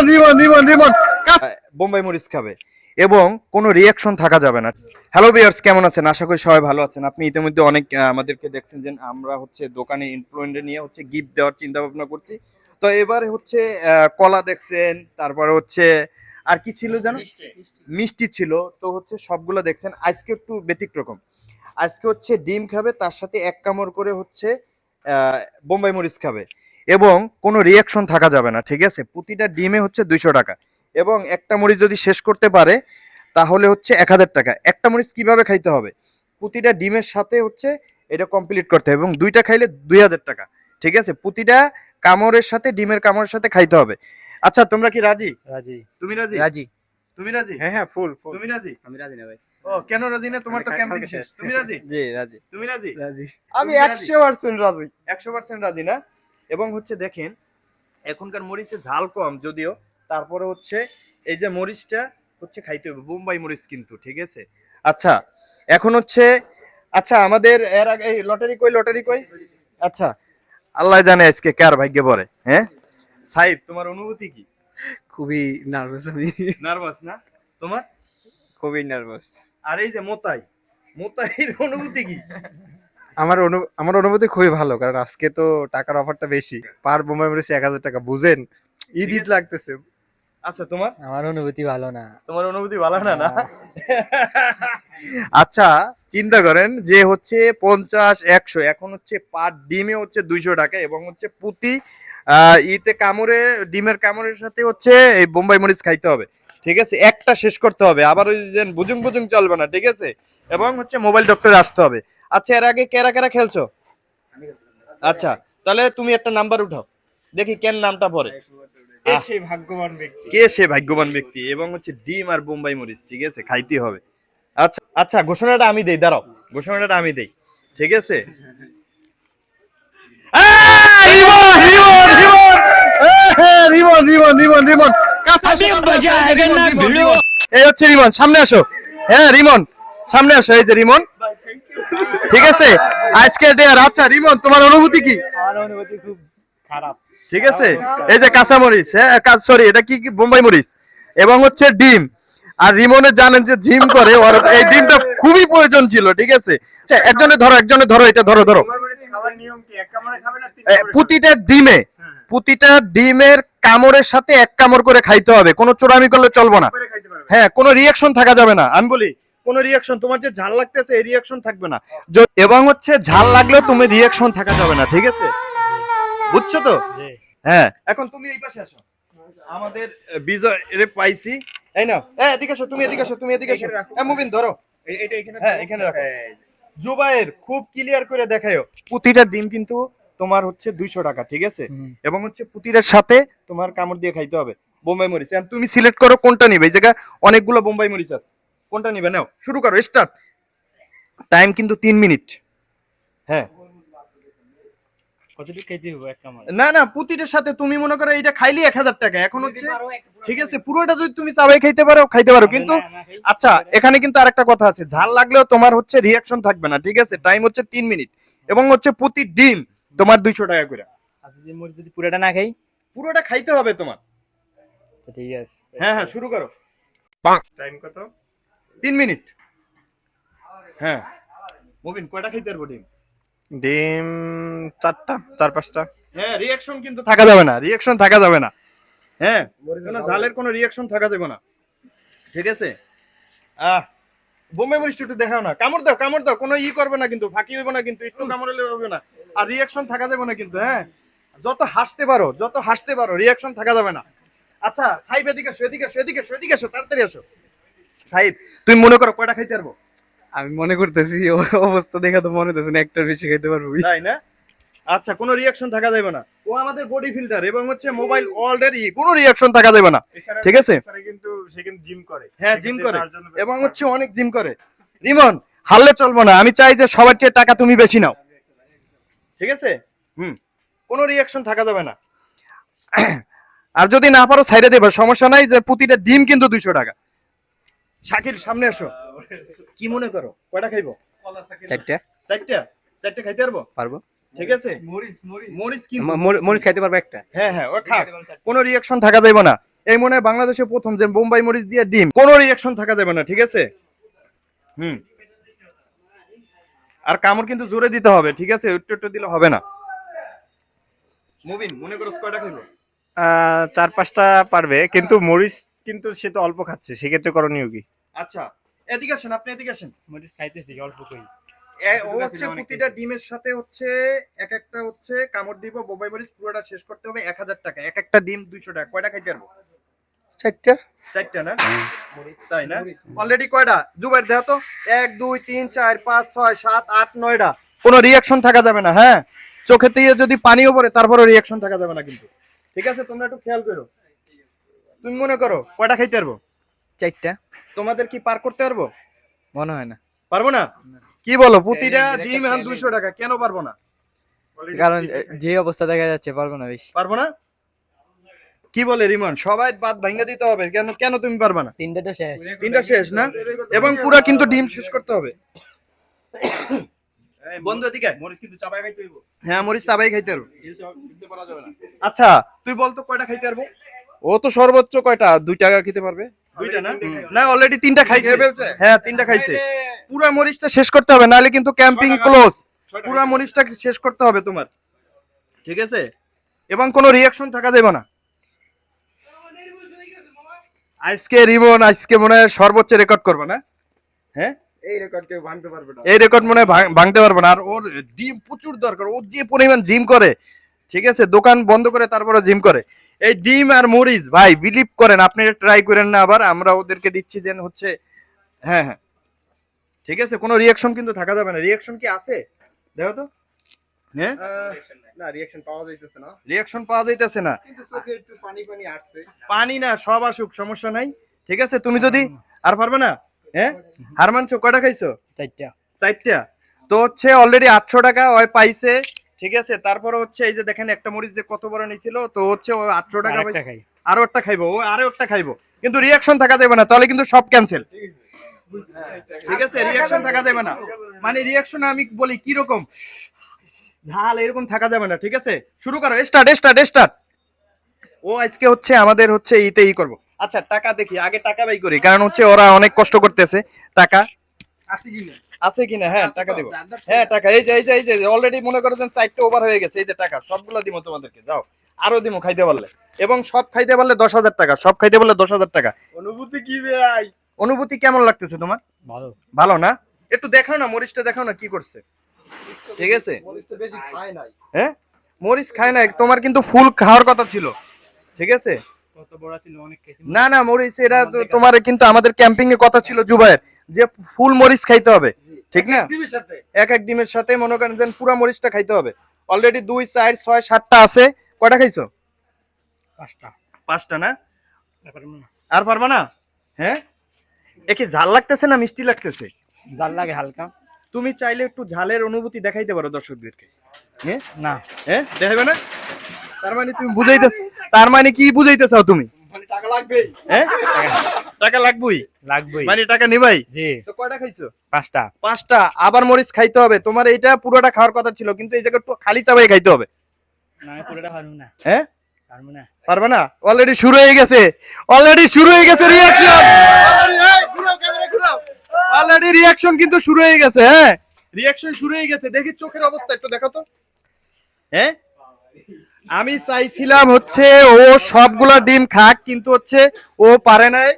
রিমন বোম্বাই মরিচ খাবে এবং কোনো রিয়াকশন থাকা যাবে না। হ্যালো ভিউয়ার্স, কেমন আছেন? আশা করি সবাই ভালো আছেন। আপনি ইতিমধ্যে অনেক আমাদেরকে দেখছেন যে আমরা হচ্ছে দোকানে ইনফ্লুয়েন্সার নিয়ে হচ্ছে গিফট দেওয়ার চিন্তা ভাবনা করছি। তো এবারে হচ্ছে কলা দেখছেন, তারপরে হচ্ছে আর কি ছিল জানো, মিষ্টি ছিল। তো হচ্ছে সবগুলো দেখছেন। আজকে একটু ব্যতিক্রম, আজকে হচ্ছে ডিম খাবে, তার সাথে এক কামড় করে হচ্ছে আহ, বোম্বাই মরিচ খাবে এবং কোনো রিয়াকশন থাকা যাবে না, ঠিক আছে? প্রতিটা ডিমে হচ্ছে 200 টাকা এবং একটা মরিচ যদি শেষ করতে পারে তাহলে হচ্ছে 1000 টাকা। একটা মরিচ কিভাবে খাইতে হবে, প্রতিটা ডিমের সাথে হচ্ছে এটা কমপ্লিট করতে হবে এবং দুইটা খাইলে 2000 টাকা, ঠিক আছে? প্রতিটা কামড়ের সাথে ডিমের কামড়ের সাথে খাইতে হবে। আচ্ছা, তোমরা কি রাজি? রাজি। তুমি রাজি? রাজি। তুমি রাজি? হ্যাঁ হ্যাঁ, ফুল। তুমি রাজি? আমি রাজি না ভাই। ও, কেন রাজি না? তোমার তো ক্যাম্পিং শেষ। তুমি রাজি? জি রাজি। তুমি রাজি? রাজি। আমি 100% রাজি। 100% রাজি না? এবং হচ্ছে দেখেন, এখনকার মরিচে ঝাল কম যদিও, তারপরে হচ্ছে এই যে মরিচটা হচ্ছে খাইতে হবে বোম্বাই মরিচ কিন্তু, ঠিক আছে? আচ্ছা, এখন হচ্ছে আচ্ছা আমাদের এর আগে এই লটারি কই? আচ্ছা, আল্লাহ জানে আজকে কার ভাগ্যে পড়ে। হ্যাঁ সাহিব, তোমার অনুভূতি কি? খুবই নার্ভাস আমি। নার্ভাস না তোমার? খুবই নার্ভাস। আর এই যে মোতাইর অনুভূতি কি? আমার অনুভূতি খুবই ভালো, কারণ আজকে তো টাকার অফারটা বেশি। পার বোম্বাই মরিচ 1000 টাকা, বুঝেন? ঈদ লাগতেছে। আচ্ছা, তোমার আমার অনুভূতি ভালো না। তোমার অনুভূতি ভালো না না? আচ্ছা, চিন্তা করেন যে হচ্ছে 50 100, এখন হচ্ছে পার ডিমে হচ্ছে 200 টাকা এবং হচ্ছে প্রতি ইতে কামড়ে ডিমের কামড়ের সাথে হচ্ছে এই বোম্বাই মরিচ খাইতে হবে, ঠিক আছে? একটা শেষ করতে হবে, আবার ওই যে বুজুং বুজুং চলবে না, ঠিক আছে? এবং হচ্ছে মোবাইল ডক্টরে আসতে হবে। আচ্ছা, এর আগে কারা কারা খেলছো? আচ্ছা, তাহলে তুমি একটা নাম্বার উঠাও, দেখি কেন নামটা পড়ে। কে সে ভাগ্যবান ব্যক্তি এবং হচ্ছে ডিম আর বোম্বাই মরিচ, ঠিক আছে? খাইতে হবে। আচ্ছা আচ্ছা, ঘোষণাটা আমি দেই, দাঁড়াও, ঘোষণাটা আমি দেই, ঠিক আছে? এই হচ্ছে রিমন, সামনে আসো। হ্যাঁ রিমন, সামনে আসো। এই যে রিমন, ঠিক আছে? আজকে ডেয়ার। আচ্ছা রিমন, তোমার অনুভূতি কি? আমার অনুভূতি খুব খারাপ। ঠিক আছে, এই যে কাঁচা মরিচ, হ্যাঁ সরি, এটা কি বোম্বাই মরিচ এবং হচ্ছে ডিম। আর রিমনে জানেন যে জিম করে, ওর এই ডিমটা খুবই প্রয়োজন ছিল, ঠিক আছে? আচ্ছা, একজনে ধরো, এটা ধরো ধরো। প্রতিটা ডিমের কামড়ের সাথে এক কামড় করে খাইতে হবে, কোনো চোরামি করলে চলবে না। হ্যাঁ, কোনো রিয়াকশন থাকা যাবে না। আমি বলি কোন রিয়াকশন, তোমার যে ঝাল লাগতেছে এই রিয়াকশন থাকবে না। এবং হচ্ছে ঝাল লাগলেও তুমি রিয়াকশন থাকা যাবে না, ঠিক আছে? বুঝছো তো? হ্যাঁ, এখন তুমি এই পাশে আসো। আমাদের বিজয় এর পাইছি। এই নাও, এদিকে আসো, তুমি এদিকে আসো, তুমি এদিকে আসো। মুবিন ধরো, এটা এখানে, হ্যাঁ এখানে রাখো। জুবায়ের, খুব ক্লিয়ার করে দেখায়ও। প্রতিটা ডিম কিন্তু তোমার হচ্ছে 200 টাকা, ঠিক আছে? এবং হচ্ছে প্রতিটার সাথে তোমার কামড় দিয়ে খাইতে হবে বোম্বাই মরিচ। এখন তুমি সিলেক্ট করো কোনটা নিবে। এই জায়গায় অনেকগুলো বোম্বাই মরিচ আছে, কোনটা নিবে? নাও, শুরু করো, স্টার্ট। টাইম কিন্তু 3 মিনিট। হ্যাঁ, কতটুকু খেতে হবে এক কামড়? না না, প্রতিটার সাথে তুমি মনে করো এটা খাইলে 1000 টাকা। এখন হচ্ছে ঠিক আছে, পুরোটা যদি তুমি চাবাই খাইতে পারো কিন্তু। আচ্ছা, এখানে কিন্তু আরেকটা কথা আছে, ঝাল লাগলেও তোমার হচ্ছে রিয়াকশন থাকবে না, ঠিক আছে? টাইম হচ্ছে 3 মিনিট এবং হচ্ছে প্রতি ডিম তোমার 200 টাকা করে। আচ্ছা, যদি মরিচ যদি পুরোটা না খাই? পুরোটা খাইতে হবে তোমার। আচ্ছা ঠিক আছে। হ্যাঁ হ্যাঁ, শুরু করো। টাইম কত? 3 মিনিট। হ্যাঁ মুবিন, কয়টা খাইতে পারবো ডিম? ডিম 4টা, 4-5টা। হ্যাঁ, রিয়াকশন কিন্তু থাকা যাবে না, রিয়াকশন থাকা যাবে না। হ্যাঁ, কোনো ঝালের কোনো রিয়াকশন থাকা যাবে না, ঠিক আছে? বোম্বাই মরিচ একটু দেখাও না, কামড় দাও, কামড় দাও, কোনো করবে না কিন্তু, ফাঁকি হবে না কিন্তু, একটু কামড়লে হবে না। আর রিয়াকশন থাকা যাবে না কিন্তু। হ্যাঁ, যত হাসতে পারো রিয়াকশন থাকা যাবে না। আচ্ছা সাইব, এদিকে আসো, এদিকে আসো, তাড়াতাড়ি আসো। সাইব, তুমি মনে করো কয়টা খাইতে পারবো? আমি মনে করতেছি, ওর অবস্থা দেখে তো মনে হচ্ছে না একটার বেশি খাইতে পারবো, তাই না? আচ্ছা, কোনো রিয়াকশন থাকা যাবে না। ও আমাদের বডি ফিল্টার এবং হচ্ছে মোবাইল অলরেডি, কোনো রিয়াকশন থাকা যাবে না, ঠিক আছে? কিন্তু সে কিন্তু জিম করে। হ্যাঁ, জিম করে এবং হচ্ছে অনেক জিম করে। রিমন, হারলে চলবো না, আমি চাই যে সবার চেয়ে টাকা তুমি বেশি নাও, ঠিক আছে? কোনো রিয়াকশন থাকা যাবে না। আর যদি না পারো সাইডে দেবে, সমস্যা নাই, যে প্রতিটা ডিম কিন্তু 200 টাকা। শাকিল, সামনে আসো। কি মনে করো কয়টা খাইবো? 4টা। 4টা খাইতে পারবো? পারবো। ঠিক আছে, মরিচ কিন্তু মরিচ খাইতে পারবো একটা। হ্যাঁ হ্যাঁ, ও খা, কোনো রিয়াকশন থাকা যাবে না। এই মনে হয় বাংলাদেশে প্রথম যে বোম্বাই মরিচ দিয়ে ডিম, কোনো রিয়াকশন থাকা যাবে না, ঠিক আছে? আর কামড় কিন্তু জোরে দিতে হবে, ঠিক আছে? একটু একটু দিলে হবে না। মুবিন মনে করো কয়টা খাইবো? 4-5টা পারবে, কিন্তু মরিচ কিন্তু সে তো অল্প খাচ্ছে, সেক্ষেত্রে করণীয় কি? আচ্ছা, এদিকে আসেন, আপনি এদিকে আসেন। মরিচ খাইতেছি অল্প কই। ও হচ্ছে প্রতিটা ডিমের সাথে হচ্ছে এক একটা হচ্ছে কামড় দিব, বোম্বাই মরিচ পুরোটা শেষ করতে হবে 1000 টাকা, এক একটা ডিম 200 টাকা। কয়টা খাইতে পারবো? 4টা। 4টা না? তাই না? অলরেডি কয়টা জুবাইর দাও তো? 1 2 3 4 5 6 7 8 9টা। কোনো রিয়াকশন থাকা যাবে না, হ্যাঁ? চোখে দিয়ে যদি পানিও পড়ে তারপরেও রিয়াকশন থাকা যাবে না কিন্তু, ঠিক আছে? তোমরা একটু খেয়াল করো। তুমি মনে করো কয়টা খাইতে পারবো? 4টা তোমাদের কি পার করতে পারবো? মনে হয় না, পারবো না? কি বলো, প্রতিটা ডিম এখন 200 টাকা, কেন পারবো না? কারণ যে অবস্থা দেখা যাচ্ছে পারবো না বেশি। পারবো না? কি বলে রিমন, সবাই বাদ ভাঙা দিতে হবে, কেন কেন তুমি পারবা না? 3টা তো শেষ। 3টা শেষ না? এবং পুরো কিন্তু ডিম শেষ করতে হবে। বন্ধু এদিকে আয়। মরিচ কিন্তু চাবাই খাইতে হইব। হ্যাঁ, মরিচ চাবাই খাইতে পারবো। দিতে পারা যাবে না। আচ্ছা, তুই বল তো কয়টা খাইতে পারবো? ও তো সর্বোচ্চ কয়টা 2 টাকা খেতে পারবে? 2টা না? না, অলরেডি 3টা খাইছে। খেয়ে ফেলছে? হ্যাঁ, 3টা খাইছে। পুরো মরিচটা শেষ করতে হবে, নাহলে কিন্তু ক্যাম্পিং ক্লোজ। পুরো মরিচটা শেষ করতে হবে তোমার, ঠিক আছে? এবং কোনো রিয়াকশন থাকা যাবে না। আজকে রিমন আজকে মনে হয় সর্বোচ্চ রেকর্ড করবে না? হ্যাঁ, এই রেকর্ড কেউ ভাঙতে পারবে না। এই রেকর্ড মনে হয় ভাঙতে পারবে না। আর ওর ডিম প্রচুর দরকার, ও যে পরিমাণ জিম করে, ঠিক আছে? দোকান বন্ধ করে তারপরে জিম করে। এই ডিম আর মরিচ ভাই বিলিভ করেন, আপনি ট্রাই করেন না, আবার আমরা ওদেরকে দিচ্ছি যে হচ্ছে। হ্যাঁ হ্যাঁ, ঠিক আছে, কোনো রিয়াকশন কিন্তু থাকা যাবে না। রিয়াকশন কি আছে দেখো তো? হ্যাঁ, না, রিঅ্যাকশন পাওয়া যাইতেছে না, রিয়াকশন পাওয়া যাইতেছে না। কিন্তু চোখে একটু পানি পানি আসছে। পানি না, সব আসুক, সমস্যা নাই, ঠিক আছে? তুমি যদি আর পারবে না, হ্যাঁ? হার মানছো? কয়টা খাইছো? 4টা। 4টা। তো হচ্ছে অলরেডি 800 টাকা ওই পাইছে, ঠিক আছে? তারপরে হচ্ছে এই যে দেখেন একটা মরিচ যে কত বড় নিছিল, তো হচ্ছে ও 800 টাকা আরেকটা পাইছে। খাই। আরো একটা খাইবো, ও আরো একটা খাইবো, কিন্তু রিয়াকশন থাকা যাবে না, তাহলে কিন্তু সব ক্যান্সেল, ঠিক আছে? রিয়াকশন থাকা যাবে না, মানে রিয়াকশন আমি বলি কি রকম ঝাল এরকম থাকা যাবে না, ঠিক আছে? শুরু করো, স্টার্ট স্টার্ট স্টার্ট। ও আজকে হচ্ছে আমাদের হচ্ছে ই করবো। আচ্ছা, টাকা দেখি আগে, টাকা বাই করি, কারণ হচ্ছে ওরা অনেক কষ্ট করতেছে। টাকা আছে কিনা? হ্যাঁ, টাকা দিব। হ্যাঁ, টাকা এই যে অলরেডি মনে করো যে 4টা ওভার হয়ে গেছে। এই যে টাকা সবগুলো দিব তোমাদেরকে, যাও আরো দিব খাইতে পারলে, এবং সব খাইতে পারলে 10,000 টাকা, সব খাইতে পারলে 10,000 টাকা। অনুভূতি কি ভাই? অনুভূতি কেমন লাগতেছে তোমার? ভালো। ভালো না? একটু দেখাও না, মরিচটা দেখাও না কি করছে, ঠিক আছে? মরিচ তো বেশি খায় নাই। হ্যাঁ, মরিচ খায় না, তোমার কিন্তু ফুল খাওয়ার কথা ছিল, ঠিক আছে? কত বড় ছিল, অনেক খেয়েছি। না না, মরিচ এটা তো তোমার কিন্তু আমাদের ক্যাম্পিং এর কথা ছিল জুবাইর, যে ফুল মরিচ খাইতে হবে, ঠিক না? ডিমের সাথে এক এক ডিমের সাথে মনে করেন যে পুরো মরিচটা খাইতে হবে। অলরেডি 2 4 6 7টা আছে। কয়টা খাইছো? 5টা। 5টা না? তারপরে আর পারবা না? হ্যাঁ, একে ঝাল লাগতেছে না মিষ্টি লাগতেছে? জাল লাগে হালকা। তুমি চাইলে একটু ঝালের অনুভূতি দেখাইতে পারো দর্শকদেরকে। হ্যাঁ না, হ্যাঁ, দেখাবে না? তার মানে তুমি বুঝাইতেছ, তার মানে কি বুঝাইতেছাও তুমি? মানে টাকা লাগবেই। হ্যাঁ, টাকা লাগবেই, লাগবেই। মানে টাকা নিবাই। জি। তো কয়টা খাইছো? 5টা। 5টা। আবার মরিচ খাইতে হবে তোমার, এইটা পুরোটা খাওয়ার কথা ছিল, কিন্তু এই জায়গায় একটু খালি চাবাই খাইতে হবে। না, আমি পুরোটা পারবো না। হ্যাঁ, পারবো না। পারবে না? অলরেডি শুরু হয়ে গেছে, অলরেডি শুরু হয়ে গেছে রিঅ্যাকশন। অলরেডি রিঅ্যাকশন কিন্তু শুরু হয়ে গেছে। হ্যাঁ, রিঅ্যাকশন শুরু হয়ে গেছে। দেখি চোখের অবস্থা একটু দেখো তো। হ্যাঁ, আমি চাইছিলাম হচ্ছে ও সবগুলা ডিম খাক, কিন্তু হচ্ছে ও পারে নাই,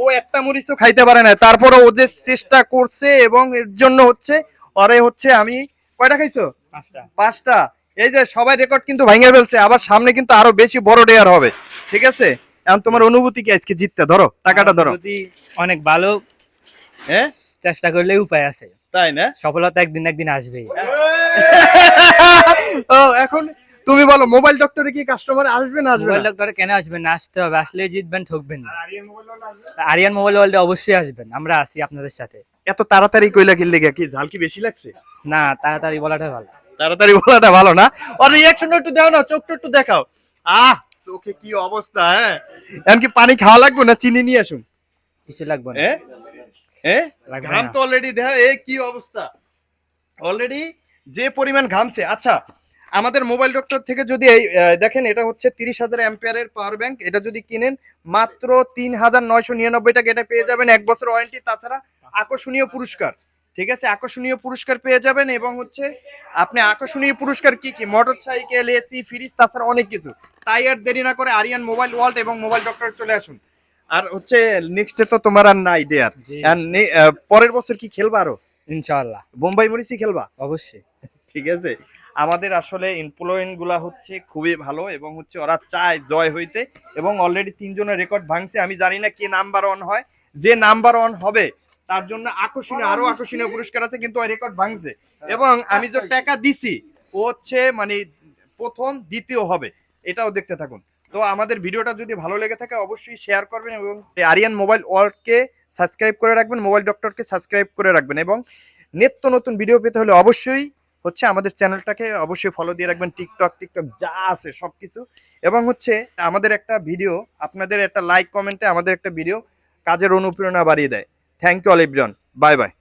ও একটা মরিচও খাইতে পারে না। তারপরে ও যে চেষ্টা করছে, এবং এর জন্য হচ্ছে ওরে হচ্ছে আমি কয়টা খাইছো? 5টা। 5টা। এই যে সবাই রেকর্ড কিন্তু ভাঙে ফেলছে, আবার সামনে কিন্তু আরো বেশি বড় ডেয়ার হবে, ঠিক আছে? এখন তোমার অনুভূতি কি আজকে জিততে? ধরো টাকাটা ধরো। যদি অনেক ভালো, হ্যাঁ, চেষ্টা করলে উপায় আছে। তাই না? সফলতা একদিন না একদিন আসবেই। ও, এখন তুমি বলো, মোবাইল ডক্টরে কি কাস্টমার আসবে না আসবে মোবাইল না? ডক্টরে কেন আসবেন না? আসতে হবে, আসলে জিতবেন, ঠকবেন না। আরিয়ান মোবাইল ওয়ার্ল্ডে অবশ্যই আসবেন, আমরা আছি আপনাদের সাথে। এত তাড়াতাড়ি কইলা কিনলে কি ঝাল কি বেশি লাগছে? না, তাড়াতাড়ি বলাটা ভালো। তাড়াতাড়ি বলাটা ভালো না? আর রিঅ্যাকশন একটু দাও না, চোখটা একটু দেখাও। চোখে কি অবস্থা! হ্যাঁ, এখন কি পানি খাওয়া লাগবে না চিনি নিয়ে আসুন? কিছু লাগবে না। হ্যাঁ হ্যাঁ, লাগবে ঘাম না। তো অলরেডি দেখা, এ কি অবস্থা, অলরেডি যে পরিমাণ ঘামছে। আচ্ছা, আমাদের মোবাইল ডক্টর থেকে যদি এই দেখেন এটা হচ্ছে 30,000 অ্যাম্পিয়ারের পাওয়ার ব্যাংক, এটা যদি কিনেন মাত্র 3,999 টাকা এটা পেয়ে যাবেন 1 বছর ওয়ারেন্টি, তাছাড়া আকর্ষণীয় পুরস্কার। ঠিক আছে, আকর্ষণীয় পুরস্কার পেয়ে যাবেন এবং হচ্ছে আপনি আকর্ষণীয় পুরস্কার কি কি, মোটর সাইকেল, এসি, ফ্রিজ, তাছাড়া অনেক কিছু। তাই আর দেরি না করে আরিয়ান মোবাইল ওয়ার্ল্ড এবং মোবাইল ডক্টরে চলে আসুন। আর হচ্ছে নেক্সটে তো তোমার আর নাই ডেয়ার, জি। আর পরের বছর কি খেলবা আরো? ইনশাআল্লাহ বোম্বাই মরিচই খেলবা? অবশ্যই। ঠিক আছে, আমাদের আসলে ইনফ্লুয়েন্ট গুলা হচ্ছে খুবই ভালো এবং হচ্ছে ওরা চায় জয় হইতে, এবং অলরেডি 3 জনের রেকর্ড ভাঙছে। আমি জানি না কে নাম্বার 1 হয়, যে নাম্বার 1 হবে তার জন্য আরো আকর্ষণীয় পুরস্কার আছে, কিন্তু ওই রেকর্ড ভাঙছে। এবং আমি যে টাকা দিছি ও হচ্ছে মানে প্রথম দ্বিতীয় হবে, এটাও দেখতে থাকুন। তো আমাদের ভিডিওটা যদি ভালো লেগে থাকে অবশ্যই শেয়ার করবেন এবং আরিয়ান মোবাইল ওয়ার্ল্ডকে সাবস্ক্রাইব করে রাখবেন, মোবাইল ডক্টরকে সাবস্ক্রাইব করে রাখবেন, এবং নিত্য নতুন ভিডিও পেতে হলে অবশ্যই হচ্ছে আমাদের চ্যানেলটাকে অবশ্যই ফলো দিয়ে রাখবেন, টিকটক যা আছে সবকিছু। এবং হচ্ছে আমাদের একটা ভিডিও, আপনাদের একটা লাইক কমেন্টে আমাদের একটা ভিডিও কাজের অনুপ্রেরণা বাড়িয়ে দেয়। Thank you all everyone, bye by.